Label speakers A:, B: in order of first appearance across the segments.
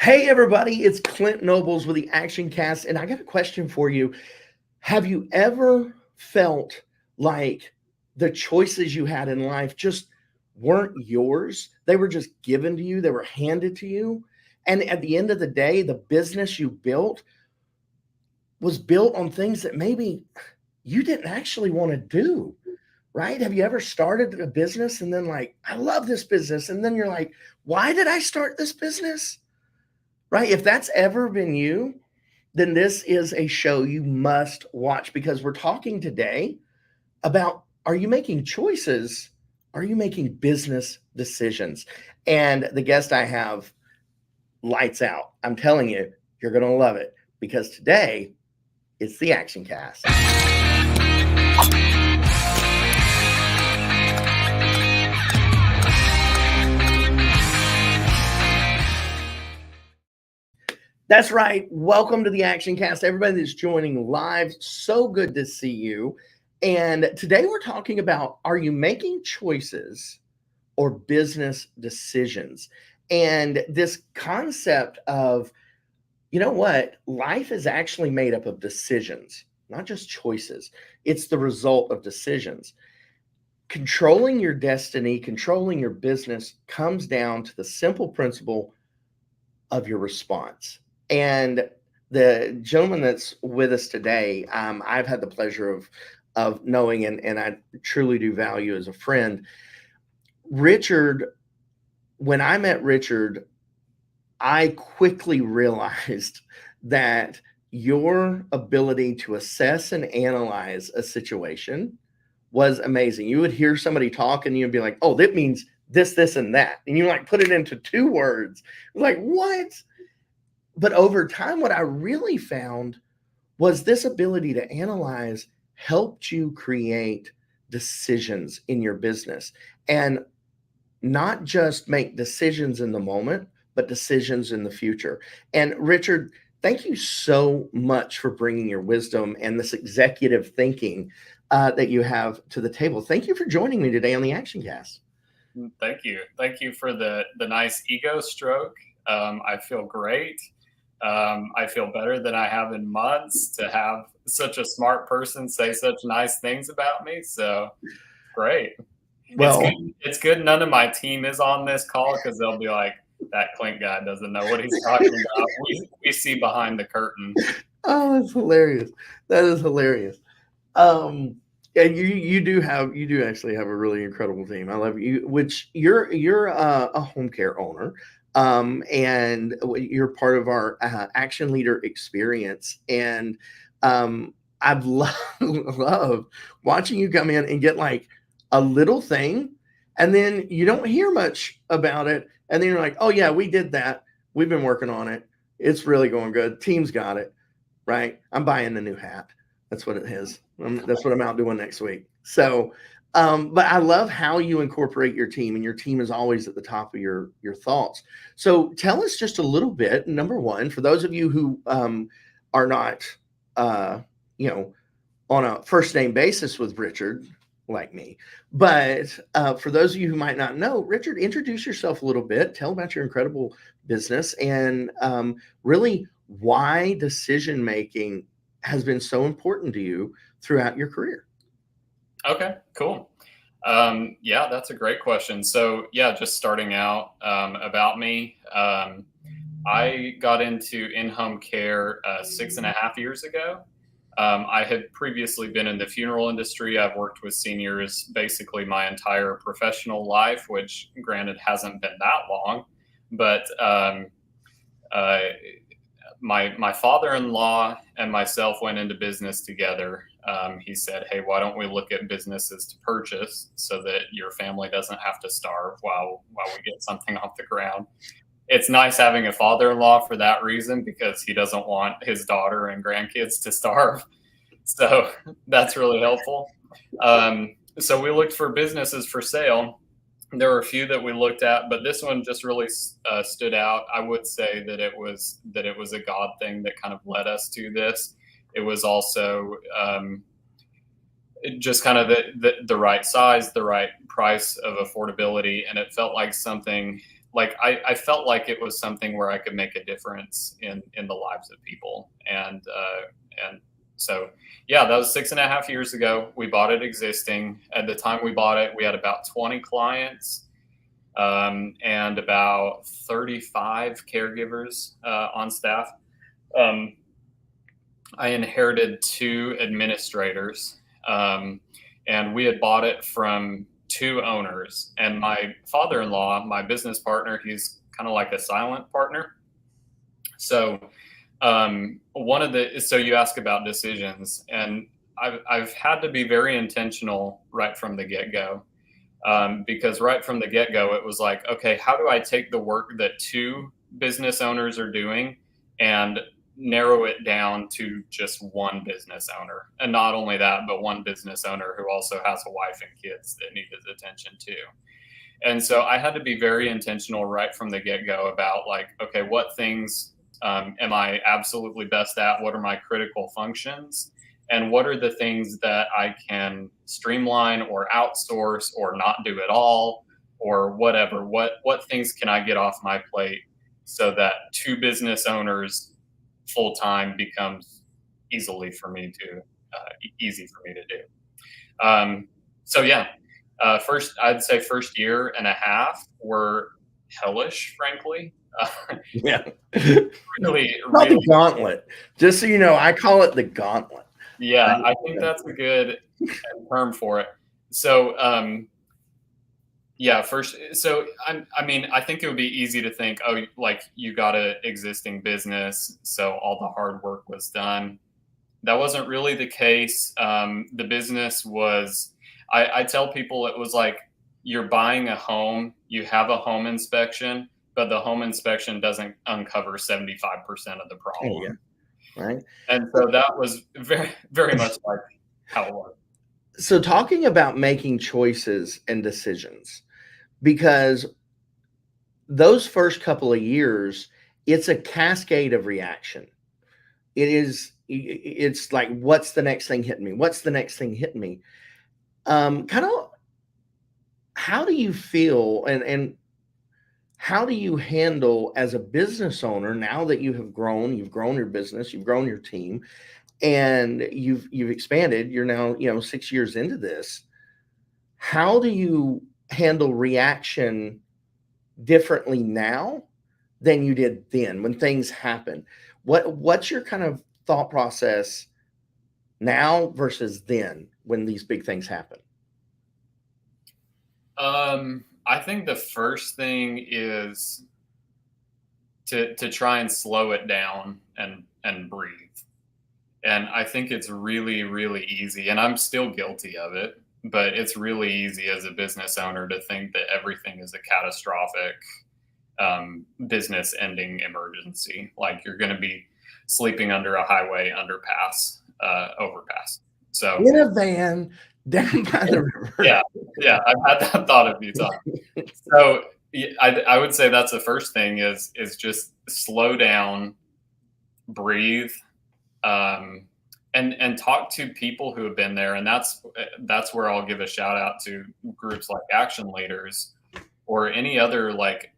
A: Hey, everybody, it's Clint Nobles with the ActionCAST, and I got a question for you. Have you ever felt like the choices you had in life just weren't yours? They were just given to you, they were handed to you. And at the end of the day, the business you built was built on things that maybe you didn't actually want to do, right? Have you ever started a business and then, like, I love this business? And then you're like, why did I start this business? Right? If that's ever been you, then this is a show you must watch because we're talking today about, are you making choices? Are you making business decisions? And the guest I have, lights out. I'm telling you, you're going to love it because today it's the Action Cast. That's right. Welcome to the Action Cast. Everybody that's joining live, so good to see you. And today we're talking about, are you making choices or business decisions? And this concept of, you know what, life is actually made up of decisions, not just choices. It's the result of decisions. Controlling your destiny, controlling your business comes down to the simple principle of your response. And the gentleman that's with us today, I've had the pleasure of knowing, and I truly do value as a friend. Richard, when I met Richard, I quickly realized that your ability to assess and analyze a situation was amazing. You would hear somebody talk and you'd be like, oh, that means this, this, and that. And you like put it into two words. Like, what? But over time, what I really found was this ability to analyze helped you create decisions in your business and not just make decisions in the moment, but decisions in the future. And Richard, thank you so much for bringing your wisdom and this executive thinking that you have to the table. Thank you for joining me today on the Action Cast.
B: Thank you. Thank you for the nice ego stroke. I feel great. I feel better than I have in months to have such a smart person say such nice things about me. So great.
A: Well,
B: It's good none of my team is on this call because they'll be like, that Clint guy doesn't know what he's talking about. We see behind the curtain.
A: oh, that's hilarious. That is hilarious. And you do actually have a really incredible team. I love you. Which you're a home care owner, and you're part of our Action Leader experience. And I've loved watching you come in and get like a little thing, and then you don't hear much about it, and then you're like, oh yeah, we did that. We've been working on it. It's really going good. Team's got it. Right. I'm buying a new hat. That's what it is. That's what I'm out doing next week. So, but I love how you incorporate your team, and your team is always at the top of your thoughts. So, tell us just a little bit. Number one, for those of you who are not, you know, on a first name basis with Richard, like me, but for those of you who might not know, Richard, introduce yourself a little bit. Tell about your incredible business, and really why decision making has been so important to you throughout your career.
B: Okay, cool. Yeah, that's a great question. So yeah, just starting out about me. I got into in-home care 6.5 years ago. I had previously been in the funeral industry. I've worked with seniors basically my entire professional life, which granted hasn't been that long, but my father-in-law and myself went into business together. He said, hey, why don't we look at businesses to purchase so that your family doesn't have to starve while we get something off the ground. It's nice having a father-in-law for that reason, because he doesn't want his daughter and grandkids to starve. So that's really helpful. So we looked for businesses for sale. There were a few that we looked at, but this one just really stood out. I would say that it was a God thing that kind of led us to this. It was also just kind of the right size, the right price of affordability, and it felt like something like I felt like it was something where I could make a difference in the lives of people. And so yeah, that was 6.5 years ago. We bought it existing. At the time we bought it, we had about 20 clients, and about 35 caregivers on staff. I inherited 2 administrators, and we had bought it from 2 owners. And my father-in-law, my business partner, he's kind of like a silent partner. So so you ask about decisions, and I've had to be very intentional right from the get-go, because right from the get-go it was like, okay, how do I take the work that 2 business owners are doing and narrow it down to just one business owner? And not only that, but one business owner who also has a wife and kids that need his attention too. And so I had to be very intentional right from the get-go about like, okay, what things am I absolutely best at? What are my critical functions? And what are the things that I can streamline or outsource or not do at all, or whatever? What things can I get off my plate so that 2 business owners full time becomes easy for me to do. So yeah, I'd say first year and a half were hellish, frankly.
A: Yeah.
B: Really,
A: Called
B: really,
A: the gauntlet. Just so you know, I call it the gauntlet.
B: yeah. I think that's a good term for it. So, yeah, first, so I mean, I think it would be easy to think, oh, like you got an existing business, so all the hard work was done. That wasn't really the case. The business was, I tell people it was like you're buying a home, you have a home inspection, but the home inspection doesn't uncover 75% of the problem.
A: Oh, yeah. Right.
B: And so that was very, very much like how it was.
A: So talking about making choices and decisions, because those first couple of years, it's a cascade of reaction. It's like, what's the next thing hitting me? What's the next thing hitting me? Kind of, how do you feel and how do you handle as a business owner now that you've grown your business, you've grown your team, and you've expanded, you're now 6 years into this. How do you handle reaction differently now than you did then when things happen? What's your kind of thought process now versus then when these big things happen?
B: I think the first thing is to try and slow it down and breathe. And I think it's really, really easy, and I'm still guilty of it, but it's really easy as a business owner to think that everything is a catastrophic business ending emergency. Like you're going to be sleeping under a highway overpass. So
A: In a van down by the river.
B: Yeah, I've had that thought a few times. So I would say that's the first thing is just slow down, breathe, and talk to people who have been there. And that's where I'll give a shout out to groups like Action Leaders or any other like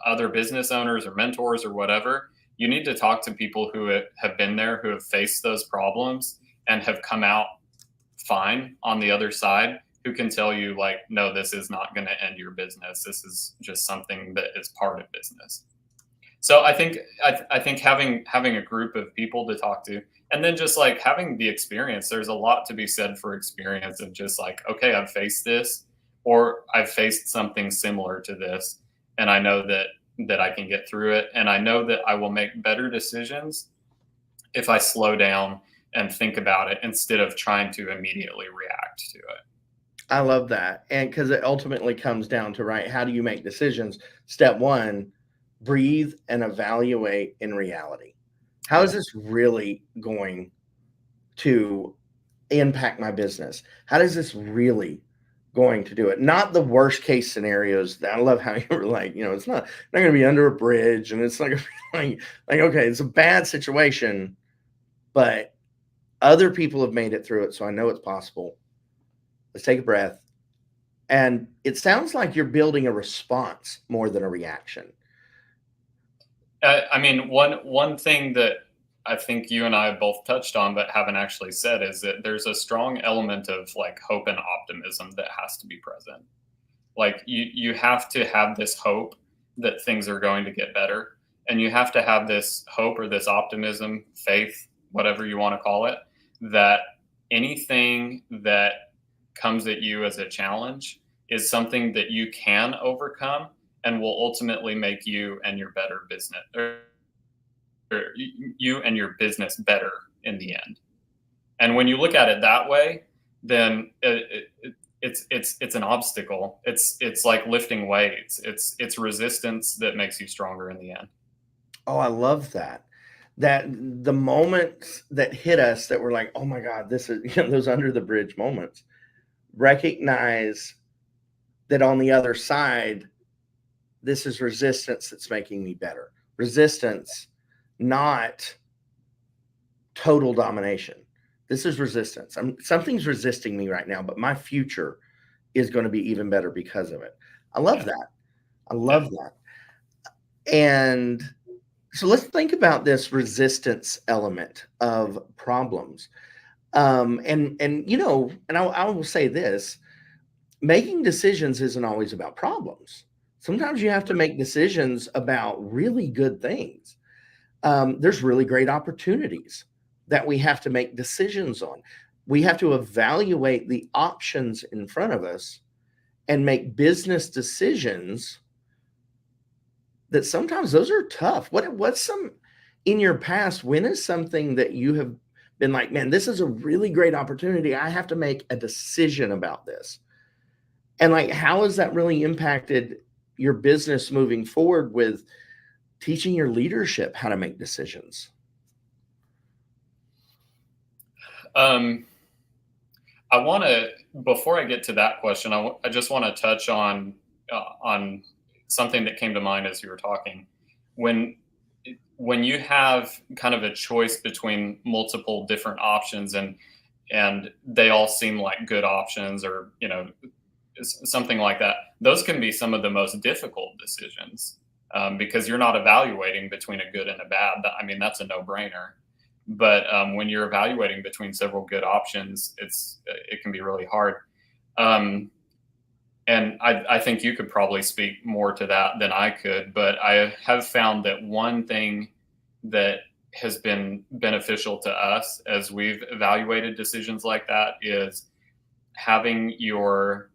B: other business owners or mentors or whatever. You need to talk to people who have been there, who have faced those problems and have come out fine on the other side, who can tell you like, no, this is not going to end your business. This is just something that is part of business. So I think having a group of people to talk to, and then just like having the experience, there's a lot to be said for experience of just like, okay, I've faced this, or I've faced something similar to this, and I know that I can get through it, and I know that I will make better decisions if I slow down and think about it instead of trying to immediately react to it.
A: I love that. And because it ultimately comes down to, right, how do you make decisions? Step one, breathe and evaluate in reality. How is this really going to impact my business? How is this really going to do it? Not the worst case scenarios. I love how you were like, it's not going to be under a bridge, and it's not going to be like, okay, it's a bad situation, but other people have made it through it, so I know it's possible. Let's take a breath, And it sounds like you're building a response more than a reaction.
B: I mean, one thing that I think you and I have both touched on but haven't actually said is that there's a strong element of like hope and optimism that has to be present. Like you have to have this hope that things are going to get better, and you have to have this hope or this optimism, faith, whatever you want to call it, that anything that comes at you as a challenge is something that you can overcome and will ultimately make you and your better business or you and your business better in the end. And when you look at it that way, then it's an obstacle. It's like lifting weights. It's resistance that makes you stronger in the end.
A: Oh, I love that. That the moments that hit us that were like, oh my God, this is, those under the bridge moments, recognize that on the other side, this is resistance that's making me better. Resistance, not total domination. This is resistance. Something's resisting me right now, but my future is going to be even better because of it. I love that. I love that. And so let's think about this resistance element of problems. And I will say this, making decisions isn't always about problems. Sometimes you have to make decisions about really good things. There's really great opportunities that we have to make decisions on. We have to evaluate the options in front of us and make business decisions that sometimes those are tough. What's some in your past, when is something that you have been like, man, this is a really great opportunity. I have to make a decision about this. And like, how has that really impacted your business moving forward with teaching your leadership how to make decisions?
B: I want to, before I get to that question, I just want to touch on something that came to mind as you were talking. When you have kind of a choice between multiple different options and they all seem like good options, or something like that, those can be some of the most difficult decisions, because you're not evaluating between a good and a bad. I mean, that's a no-brainer. But when you're evaluating between several good options, it can be really hard. And I think you could probably speak more to that than I could. But I have found that one thing that has been beneficial to us as we've evaluated decisions like that is having your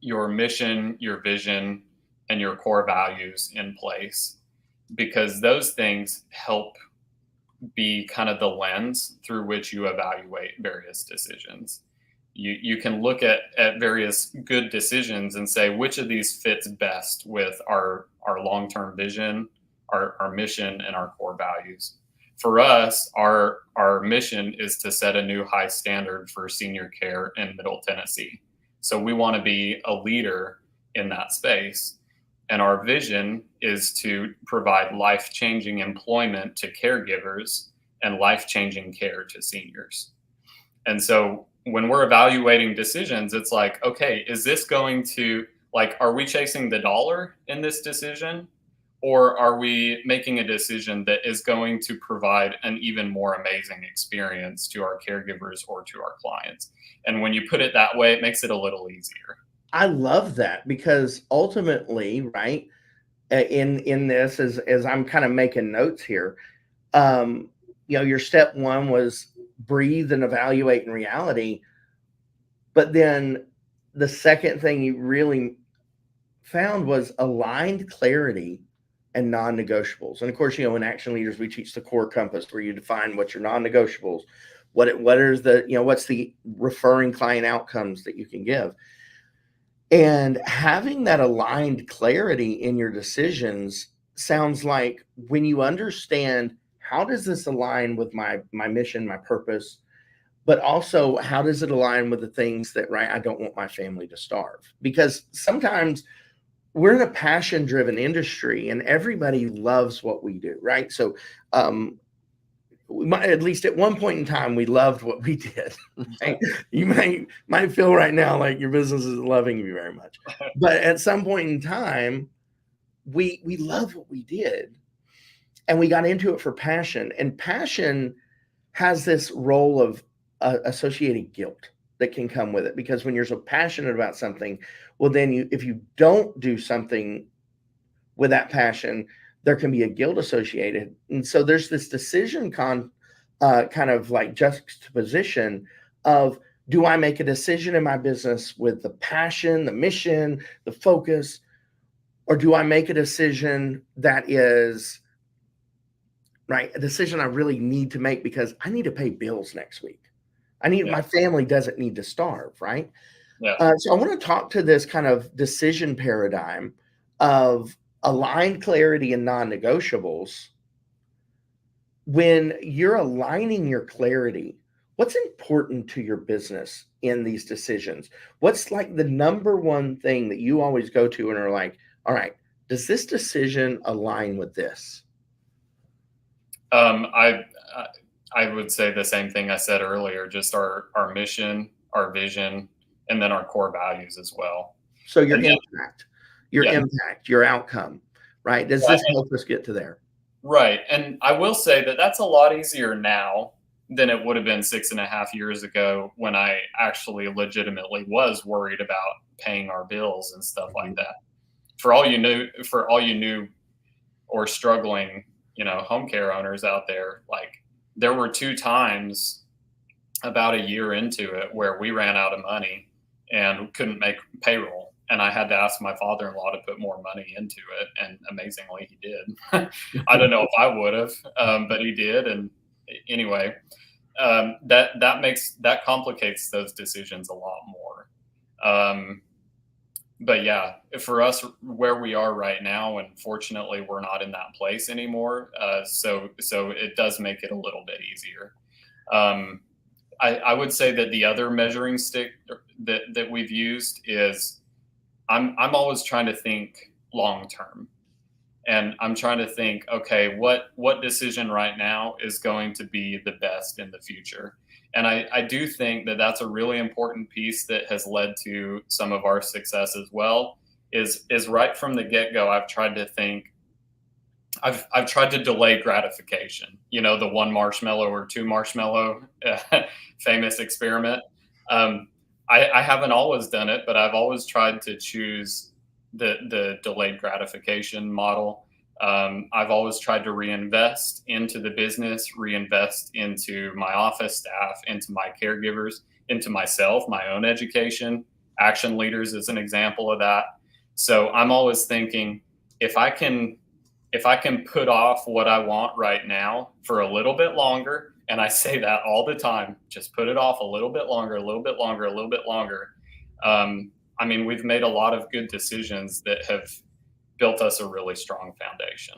B: mission, your vision, and your core values in place, because those things help be kind of the lens through which you evaluate various decisions. You can look at various good decisions and say, which of these fits best with our long-term vision, our mission, and our core values. For us, our mission is to set a new high standard for senior care in Middle Tennessee. So we want to be a leader in that space. And our vision is to provide life-changing employment to caregivers and life-changing care to seniors. And so when we're evaluating decisions, it's like, okay, is this going to, like, are we chasing the dollar in this decision? Or are we making a decision that is going to provide an even more amazing experience to our caregivers or to our clients? And when you put it that way, it makes it a little easier.
A: I love that, because ultimately, right, in this, as I'm kind of making notes here, your step one was breathe and evaluate in reality. But then the second thing you really found was aligned clarity and non-negotiables. And of course, in Action Leaders, we teach the core compass, where you define what your non-negotiables, what is the, what's the referring client outcomes that you can give. And having that aligned clarity in your decisions sounds like, when you understand, how does this align with my mission, my purpose, but also how does it align with the things that, right, I don't want my family to starve? Because sometimes we're in a passion-driven industry and everybody loves what we do, right? So at least at one point in time, we loved what we did. Right? You might feel right now like your business is loving you very much, but at some point in time, we love what we did, and we got into it for passion. And passion has this role of associated guilt that can come with it, because when you're so passionate about something, well, then if you don't do something with that passion, there can be a guilt associated. And so there's this decision kind of like juxtaposition of, do I make a decision in my business with the passion, the mission, the focus, or do I make a decision that is right, a decision I really need to make because I need to pay bills next week. My family doesn't need to starve, right?
B: Yeah.
A: So I want to talk to this kind of decision paradigm of aligned clarity and non-negotiables. When you're aligning your clarity, what's important to your business in these decisions? What's like the number one thing that you always go to and are like, all right, does this decision align with this?
B: I would say the same thing I said earlier, just our mission, our vision, and then our core values as well.
A: So your impact, your outcome, right? Does this help us get to there?
B: Right. And I will say that that's a lot easier now than it would have been 6.5 years ago, when I actually legitimately was worried about paying our bills and stuff like that. For all you knew or struggling, home care owners out there, like, there were 2 times about a year into it where we ran out of money and couldn't make payroll. And I had to ask my father-in-law to put more money into it. And amazingly, he did. I don't know if I would have, but he did. And anyway, that complicates those decisions a lot more. But yeah, for us, where we are right now, and fortunately, we're not in that place anymore. So it does make it a little bit easier. I would say that the other measuring stick that we've used is, I'm always trying to think long term, and I'm trying to think, okay, what decision right now is going to be the best in the future. And I do think that that's a really important piece that has led to some of our success as well, is right from the get-go, I've tried to think, I've tried to delay gratification, the 1 marshmallow or 2 marshmallow famous experiment. I haven't always done it, but I've always tried to choose the delayed gratification model. I've always tried to reinvest into the business, reinvest into my office staff, into my caregivers, into myself, my own education. Action Leaders is an example of that. So I'm always thinking, if I can put off what I want right now for a little bit longer, and I say that all the time, just put it off a little bit longer, a little bit longer, a little bit longer. We've made a lot of good decisions that have built us a really strong foundation.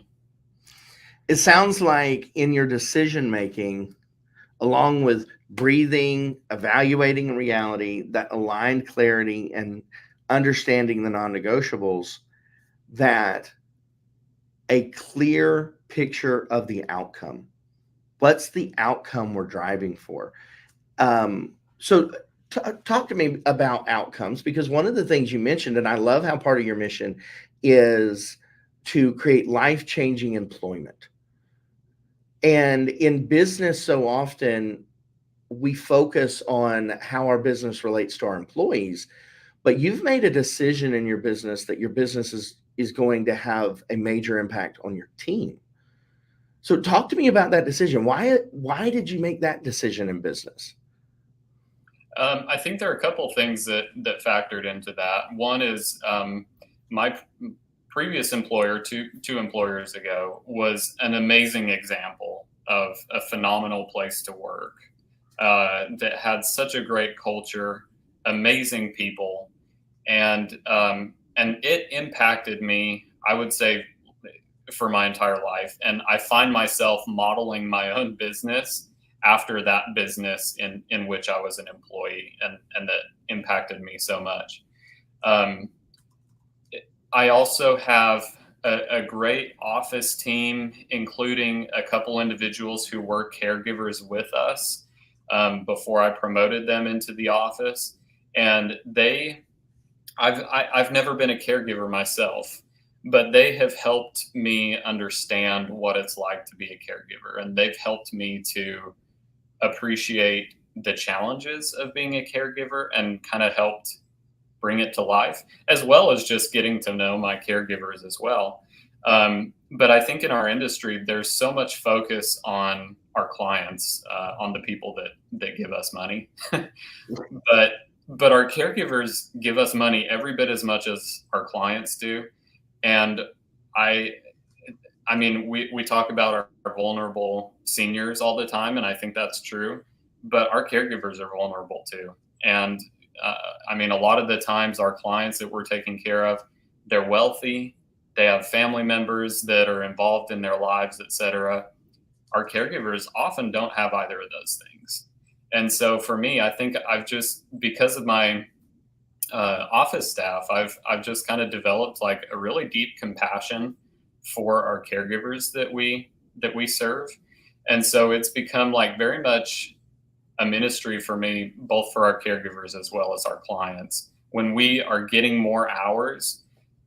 A: It sounds like in your decision making, along with breathing, evaluating reality, that aligned clarity and understanding the non-negotiables, that a clear picture of the outcome. What's the outcome we're driving for? So talk to me about outcomes, because one of the things you mentioned, and I love how part of your mission is to create life-changing employment. And in business, so often we focus on how our business relates to our employees, but you've made a decision in your business that your business is going to have a major impact on your team. So talk to me about that decision. Why did you make that decision in business?
B: I think there are a couple of things that factored into that. One is, my previous employer, two employers ago, was an amazing example of a phenomenal place to work, that had such a great culture, amazing people, and it impacted me, I would say, for my entire life. And I find myself modeling my own business after that business in which I was an employee, and that impacted me so much. I also have a great office team, including a couple individuals who were caregivers with us before I promoted them into the office. And I've never been a caregiver myself, but they have helped me understand what it's like to be a caregiver, and they've helped me to appreciate the challenges of being a caregiver and kind of helped bring it to life, as well as just getting to know my caregivers as well. But I think in our industry, there's so much focus on our clients, on the people that give us money, but our caregivers give us money every bit as much as our clients do. And I I mean, we talk about our vulnerable seniors all the time, and I think that's true. But our caregivers are vulnerable too. And I mean, a lot of the times, our clients that we're taking care of, they're wealthy, they have family members that are involved in their lives, etc. Our caregivers often don't have either of those things. And so for me, I think I've just, because of my office staff, I've just kind of developed like a really deep compassion for our caregivers that we serve. And so it's become like very much a ministry for me, both for our caregivers as well as our clients. When we are getting more hours,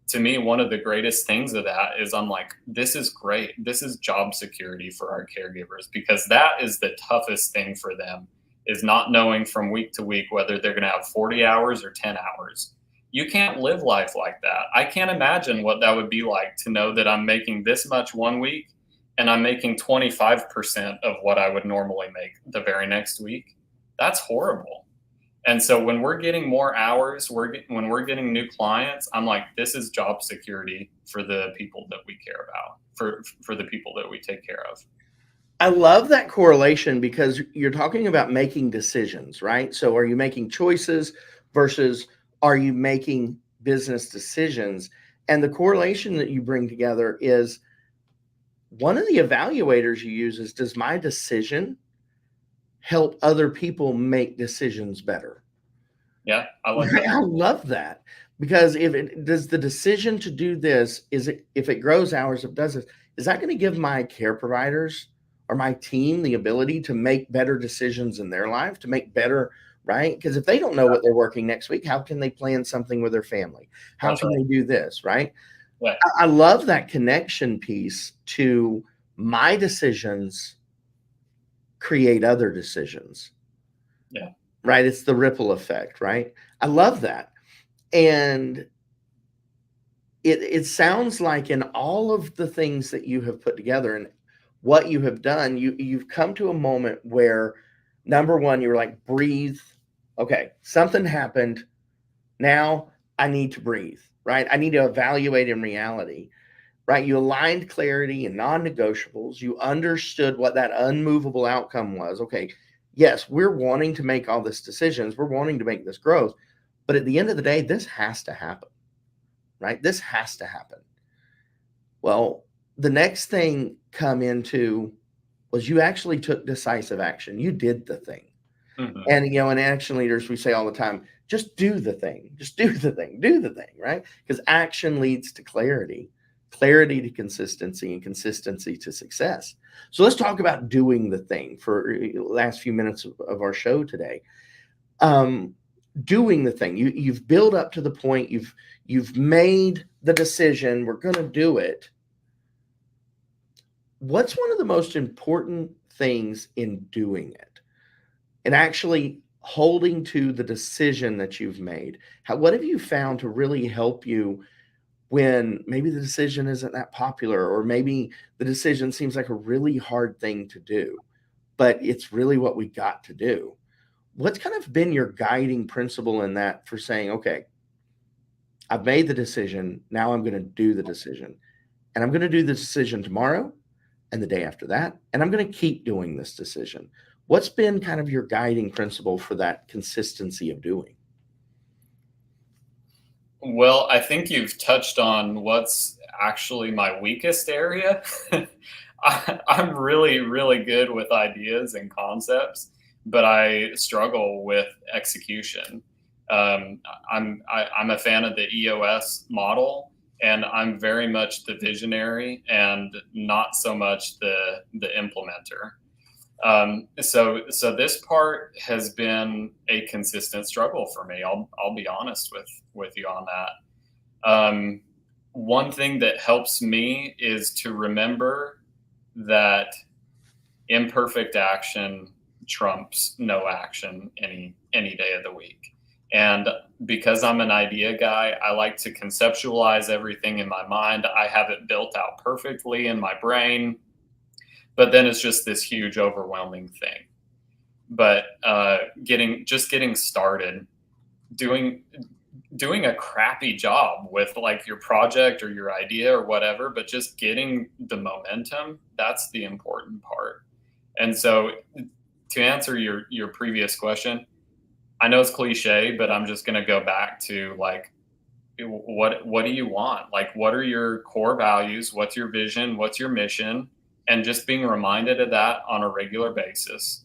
B: to me, one of the greatest things of that is I'm like, this is great. This is job security for our caregivers, because that is the toughest thing for them, is not knowing from week to week whether they're going to have 40 hours or 10 hours. You can't live life like that. I can't imagine what that would be like to know that I'm making this much one week and I'm making 25% of what I would normally make the very next week. That's horrible. And so when we're getting more hours, when we're getting new clients, I'm like, this is job security for the people that we care about, for the people that we take care of.
A: I love that correlation, because you're talking about making decisions, right? So are you making choices versus are you making business decisions? And the correlation that you bring together is, one of the evaluators you use is, does my decision help other people make decisions better?
B: Yeah, I like that.
A: I love that, because if it does, the decision to do this, if it grows hours, if it does this, is that going to give my care providers or my team the ability to make better decisions in their life, to make better, right? Because if they don't know what they're working next week, how can they plan something with their family? How
B: That's
A: can
B: right.
A: they do this, right?
B: Yeah.
A: I love that connection piece to my decisions create other decisions.
B: Yeah.
A: Right? It's the ripple effect, right? I love that. And it sounds like, in all of the things that you have put together and what you have done, you've come to a moment where, number one, you were like, breathe. Okay, something happened. Now I need to breathe, right? I need to evaluate in reality, right? You aligned clarity and non-negotiables. You understood what that unmovable outcome was. Okay, yes, we're wanting to make all these decisions. We're wanting to make this growth. But at the end of the day, this has to happen, right? This has to happen. Well, the next thing come into was, you actually took decisive action. You did the thing.
B: Mm-hmm.
A: And, in Action Leaders, we say all the time, just do the thing, just do the thing, do the thing, right? Because action leads to clarity, clarity to consistency, and consistency to success. So let's talk about doing the thing for the last few minutes of our show today. Doing the thing, you've built up to the point, you've made the decision, we're going to do it. What's one of the most important things in doing it, and actually holding to the decision that you've made? What have you found to really help you when maybe the decision isn't that popular, or maybe the decision seems like a really hard thing to do, but it's really what we got to do? What's kind of been your guiding principle in that, for saying, okay, I've made the decision, now I'm going to do the decision, and I'm going to do the decision tomorrow and the day after that, and I'm going to keep doing this decision? What's been kind of your guiding principle for that consistency of doing?
B: Well, I think you've touched on what's actually my weakest area. I'm really, really good with ideas and concepts, but I struggle with execution. I'm a fan of the EOS model, and I'm very much the visionary and not so much the implementer. So this part has been a consistent struggle for me. I'll be honest with you on that. One thing that helps me is to remember that imperfect action trumps no action any day of the week. And because I'm an idea guy, I like to conceptualize everything in my mind. I have it built out perfectly in my brain, but then it's just this huge overwhelming thing. But getting started, doing a crappy job with like your project or your idea or whatever, but just getting the momentum, that's the important part. And so to answer your previous question, I know it's cliche, but I'm just going to go back to like, what do you want? Like, what are your core values? What's your vision? What's your mission? And just being reminded of that on a regular basis.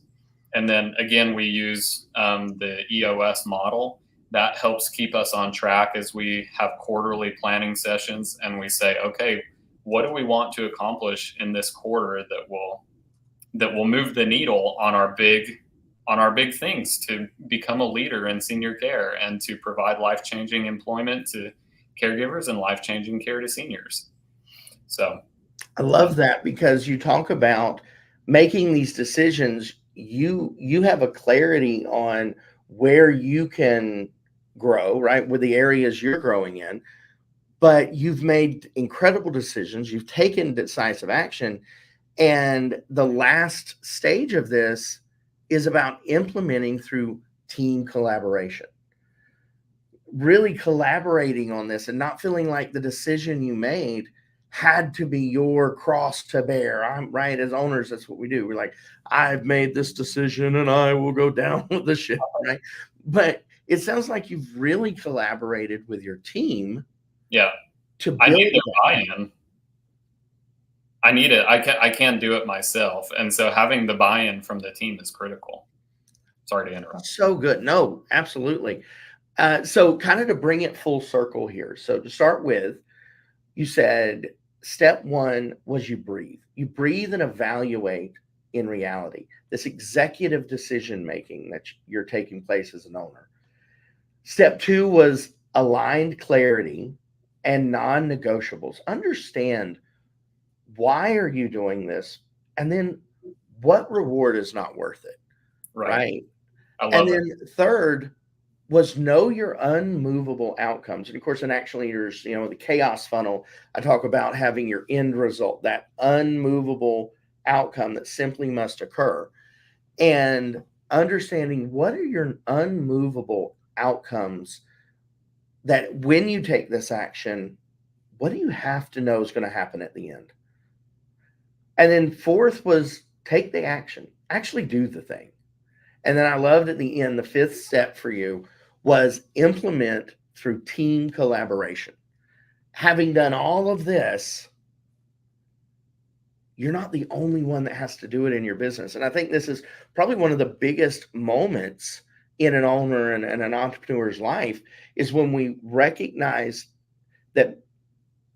B: And then again, we use the EOS model that helps keep us on track as we have quarterly planning sessions and we say, okay, what do we want to accomplish in this quarter that will move the needle on our big things to become a leader in senior care and to provide life-changing employment to caregivers and life-changing care to seniors. So
A: I love that because you talk about making these decisions. You have a clarity on where you can grow, right? With the areas you're growing in, but you've made incredible decisions. You've taken decisive action. And the last stage of this is about implementing through team collaboration, really collaborating on this and not feeling like the decision you made had to be your cross to bear. I'm right. As owners, that's what we do. We're like, I've made this decision and I will go down with the ship, right? But it sounds like you've really collaborated with your team.
B: Yeah.
A: To build
B: I need their buy-in. I need it. I can't do it myself. And so having the buy-in from the team is critical. Sorry to interrupt.
A: So good. No, absolutely. So kind of to bring it full circle here. So to start with, you said step one was you breathe. You breathe and evaluate in reality, this executive decision making that you're taking place as an owner. Step two was aligned clarity and non-negotiables. Understand, why are you doing this? And then what reward is not worth it? Right.
B: I love
A: And
B: it.
A: then third was know your unmovable outcomes. And of course, in Action Leaders, the chaos funnel, I talk about having your end result, that unmovable outcome that simply must occur. And understanding what are your unmovable outcomes that when you take this action, what do you have to know is going to happen at the end? And then fourth was take the action, actually do the thing. And then I loved at the end, the fifth step for you was implement through team collaboration. Having done all of this, you're not the only one that has to do it in your business. And I think this is probably one of the biggest moments in an owner and an entrepreneur's life is when we recognize that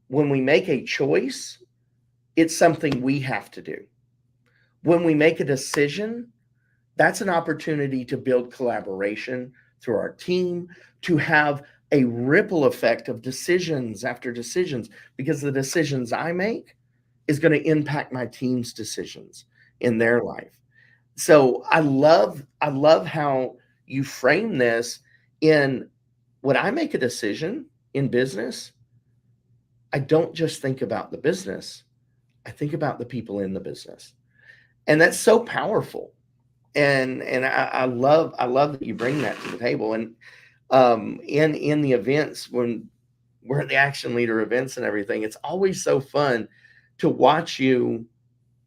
A: when we make a choice, it's something we have to do. When we make a decision, that's an opportunity to build collaboration through our team, to have a ripple effect of decisions after decisions, because the decisions I make is going to impact my team's decisions in their life. So I love how you frame this in when I make a decision in business, I don't just think about the business, I think about the people in the business. And that's so powerful. And I love that you bring that to the table. And in the events when we're at the Action Leader events and everything, it's always so fun to watch you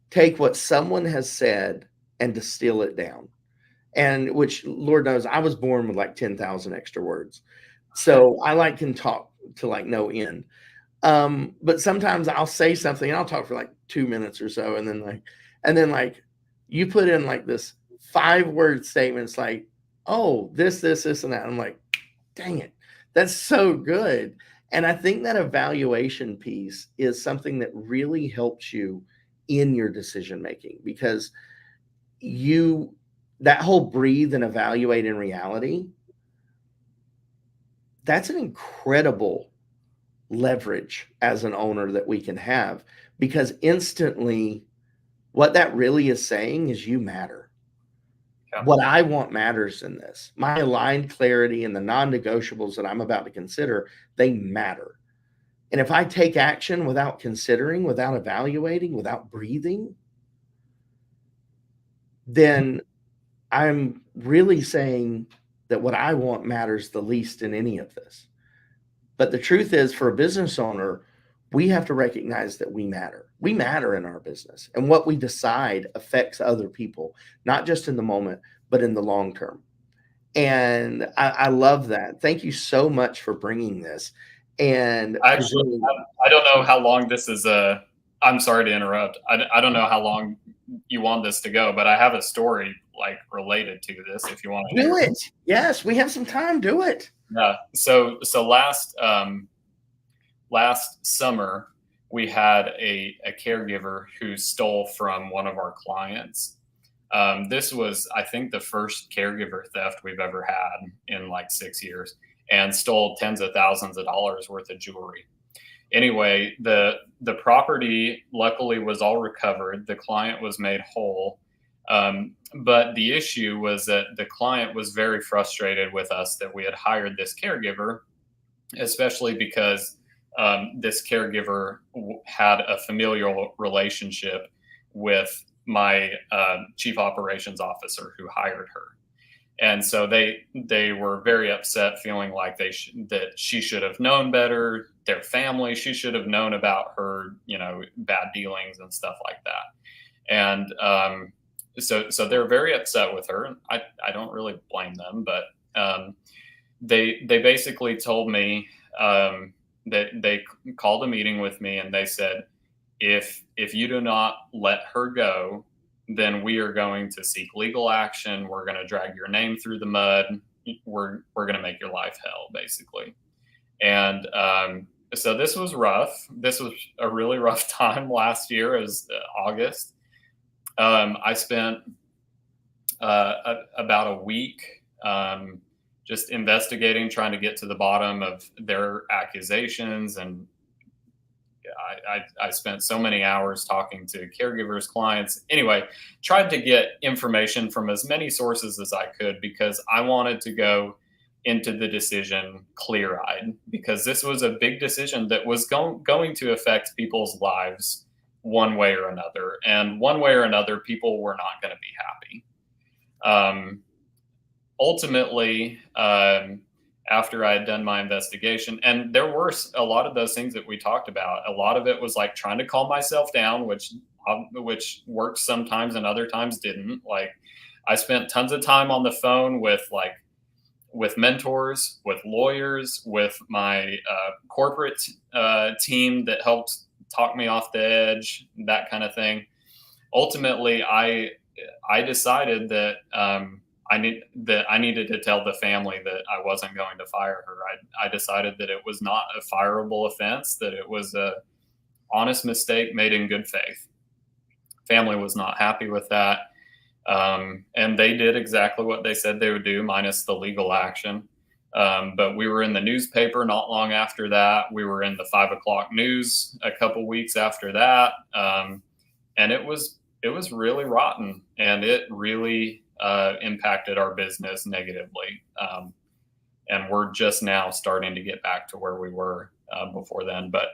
A: take what someone has said and distill it down. And which, Lord knows, I was born with like 10,000 extra words. So I can talk to like no end. But sometimes I'll say something and I'll talk for like 2 minutes or so. And then you put in like this 5-word statements like, oh, this, and that. I'm like, dang it. That's so good. And I think that evaluation piece is something that really helps you in your decision making, because you that whole breathe and evaluate in reality, that's an incredible leverage as an owner that we can have, because instantly what that really is saying is you matter.
B: Yeah.
A: What I want matters in this. My aligned clarity and the non-negotiables that I'm about to consider, they matter. And if I take action without considering, without evaluating, without breathing, then I'm really saying that what I want matters the least in any of this. But the truth is, for a business owner, we have to recognize that we matter. We matter in our business, and what we decide affects other people, not just in the moment, but in the long term. And I love that. Thank you so much for bringing this. And
B: Actually, I don't know how long this is. I'm sorry to interrupt. I don't know how long you want this to go, but I have a story like related to this if you want to
A: do
B: hear
A: it. Yes, we have some time. Do it.
B: Yeah. So last summer we had a caregiver who stole from one of our clients. This was, I think, the first caregiver theft we've ever had in like 6 years, and stole tens of thousands of dollars worth of jewelry. Anyway, the property luckily was all recovered. The client was made whole. But the issue was that the client was very frustrated with us that we had hired this caregiver, especially because this caregiver had a familial relationship with my chief operations officer who hired her. And so they were very upset, feeling like that she should have known better. Their family, she should have known about her, bad dealings and stuff like that. And so they're very upset with her. I don't really blame them, but they basically told me that they called a meeting with me, and they said, if you do not let her go, then we are going to seek legal action. We're going to drag your name through the mud. We're going to make your life hell, basically. And so this was rough. This was a really rough time last year. It was August. I spent about a week just investigating, trying to get to the bottom of their accusations. And I spent so many hours talking to caregivers, clients. Anyway, tried to get information from as many sources as I could, because I wanted to go into the decision clear-eyed, because this was a big decision that was going to affect people's lives one way or another. And one way or another, people were not going to be happy. Ultimately, after I had done my investigation, and there were a lot of those things that we talked about. A lot of it was like trying to calm myself down, which worked sometimes and other times didn't. Like, I spent tons of time on the phone with mentors, with lawyers, with my corporate team that helped talk me off the edge, that kind of thing. Ultimately, I decided that I needed to tell the family that I wasn't going to fire her. I decided that it was not a fireable offense, that it was a honest mistake made in good faith. Family was not happy with that. And they did exactly what they said they would do, minus the legal action. But we were in the newspaper not long after that. We were in the 5 o'clock news a couple weeks after that. And it was really rotten, and it really impacted our business negatively. And we're just now starting to get back to where we were before then. But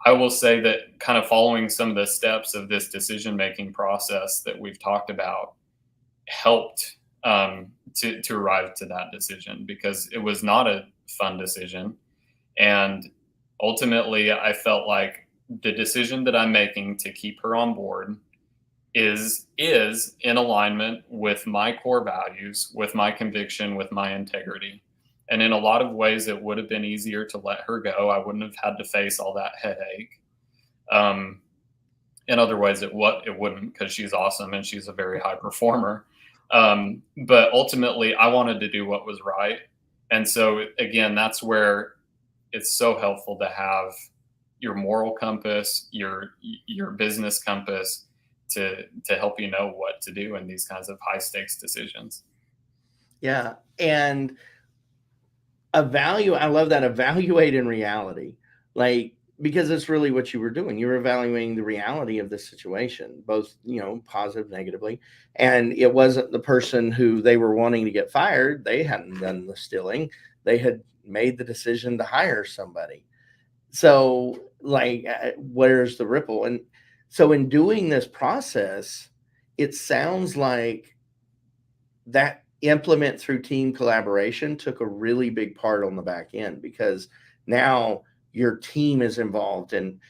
B: I will say that kind of following some of the steps of this decision-making process that we've talked about helped to arrive to that decision, because it was not a fun decision. And ultimately, I felt like the decision that I'm making to keep her on board is in alignment with my core values, with my conviction, with my integrity. And in a lot of ways, it would have been easier to let her go. I wouldn't have had to face all that headache. In other ways, it wouldn't, because she's awesome and she's a very high performer. But ultimately, I wanted to do what was right. And so, again, that's where it's so helpful to have your moral compass, your business compass to help you know what to do in these kinds of high stakes decisions.
A: Yeah. And I love that, evaluate in reality. Like, because it's really what you were doing. You were evaluating the reality of the situation, both, positive, negatively. And it wasn't the person who they were wanting to get fired. They hadn't done the stealing. They had made the decision to hire somebody. So, like, where's the ripple? And so, in doing this process, it sounds like that implement through team collaboration took a really big part on the back end, because now your team is involved in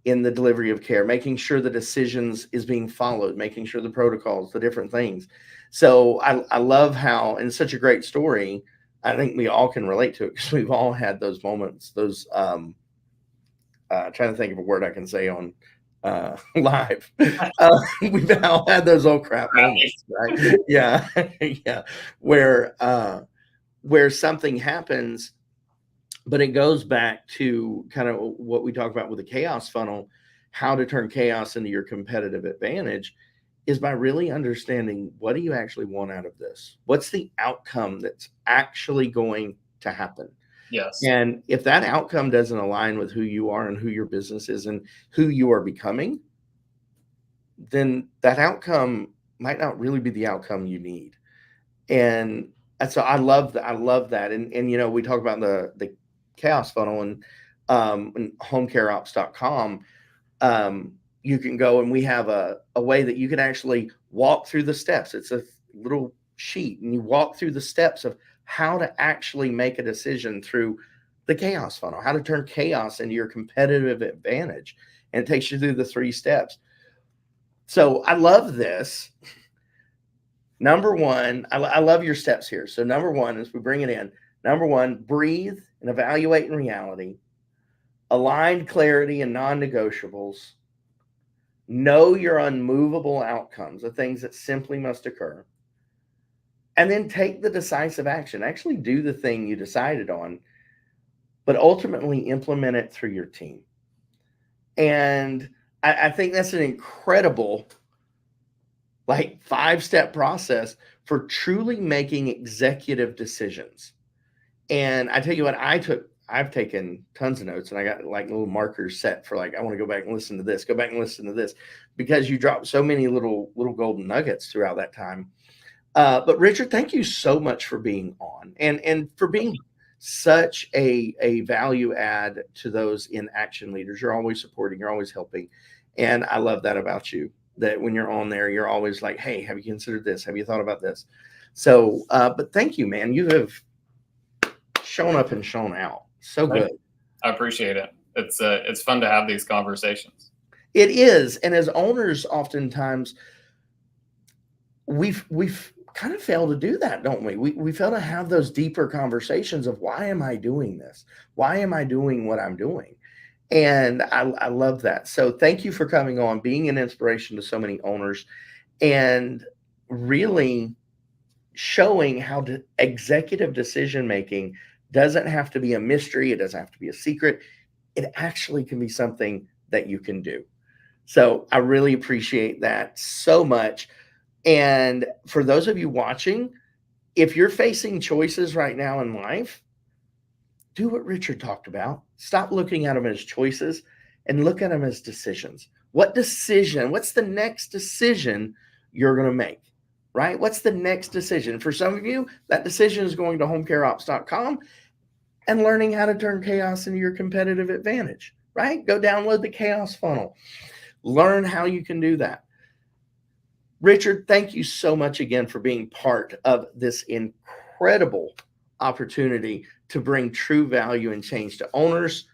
A: the delivery of care, making sure the decisions is being followed, making sure the protocols, the different things. So I love how, and such a great story. I think we all can relate to it, because we've all had those moments, those trying to think of a word I can say on live. We've all had those old crap moments, right? Yeah, yeah, where something happens, but it goes back to kind of what we talk about with the chaos funnel. How to turn chaos into your competitive advantage is by really understanding, what do you actually want out of this? What's the outcome that's actually going to happen?
B: Yes.
A: And if that outcome doesn't align with who you are and who your business is and who you are becoming, then that outcome might not really be the outcome you need. And so I love that. I love that. And we talk about the chaos funnel, and homecareops.com. You can go, and we have a way that you can actually walk through the steps. It's a little sheet, and you walk through the steps of how to actually make a decision through the chaos funnel, how to turn chaos into your competitive advantage. And it takes you through the 3 steps. So I love this. Number one, I love your steps here. So number one, as we bring it in, number one, breathe and evaluate in reality. Aligned clarity and non-negotiables. Know your unmovable outcomes, the things that simply must occur. And then take the decisive action. Actually do the thing you decided on, but ultimately implement it through your team. And I think that's an incredible, like, 5-step process for truly making executive decisions. And I tell you what, I've taken tons of notes, and I got like little markers set for, like, I want to go back and listen to this, go back and listen to this, because you drop so many little golden nuggets throughout that time. But Richard, thank you so much for being on, and for being such a value add to those in Action Leaders. You're always supporting, you're always helping. And I love that about you, that when you're on there, you're always like, hey, have you considered this? Have you thought about this? So, but thank you, man. You have shown up and shown out. So good.
B: I appreciate it. It's fun to have these conversations.
A: It is. And as owners, oftentimes we've kind of fail to do that, don't we? We fail to have those deeper conversations of, why am I doing this? Why am I doing what I'm doing? And I love that. So thank you for coming on, being an inspiration to so many owners, and really showing how executive decision making doesn't have to be a mystery. It doesn't have to be a secret. It actually can be something that you can do. So I really appreciate that so much. And for those of you watching, if you're facing choices right now in life, do what Richard talked about. Stop looking at them as choices and look at them as decisions. What's the next decision you're going to make, right? What's the next decision? For some of you, that decision is going to homecareops.com and learning how to turn chaos into your competitive advantage, right? Go download the chaos funnel. Learn how you can do that. Richard, thank you so much again for being part of this incredible opportunity to bring true value and change to owners.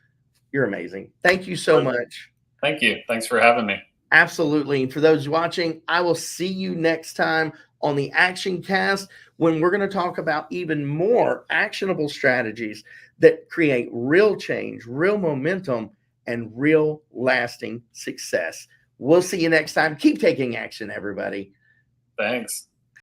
A: You're amazing. Thank you so much.
B: Thank you. Thanks for having me.
A: Absolutely. And for those watching, I will see you next time on the ActionCAST, when we're going to talk about even more actionable strategies that create real change, real momentum, and real lasting success. We'll see you next time. Keep taking action, everybody.
B: Thanks.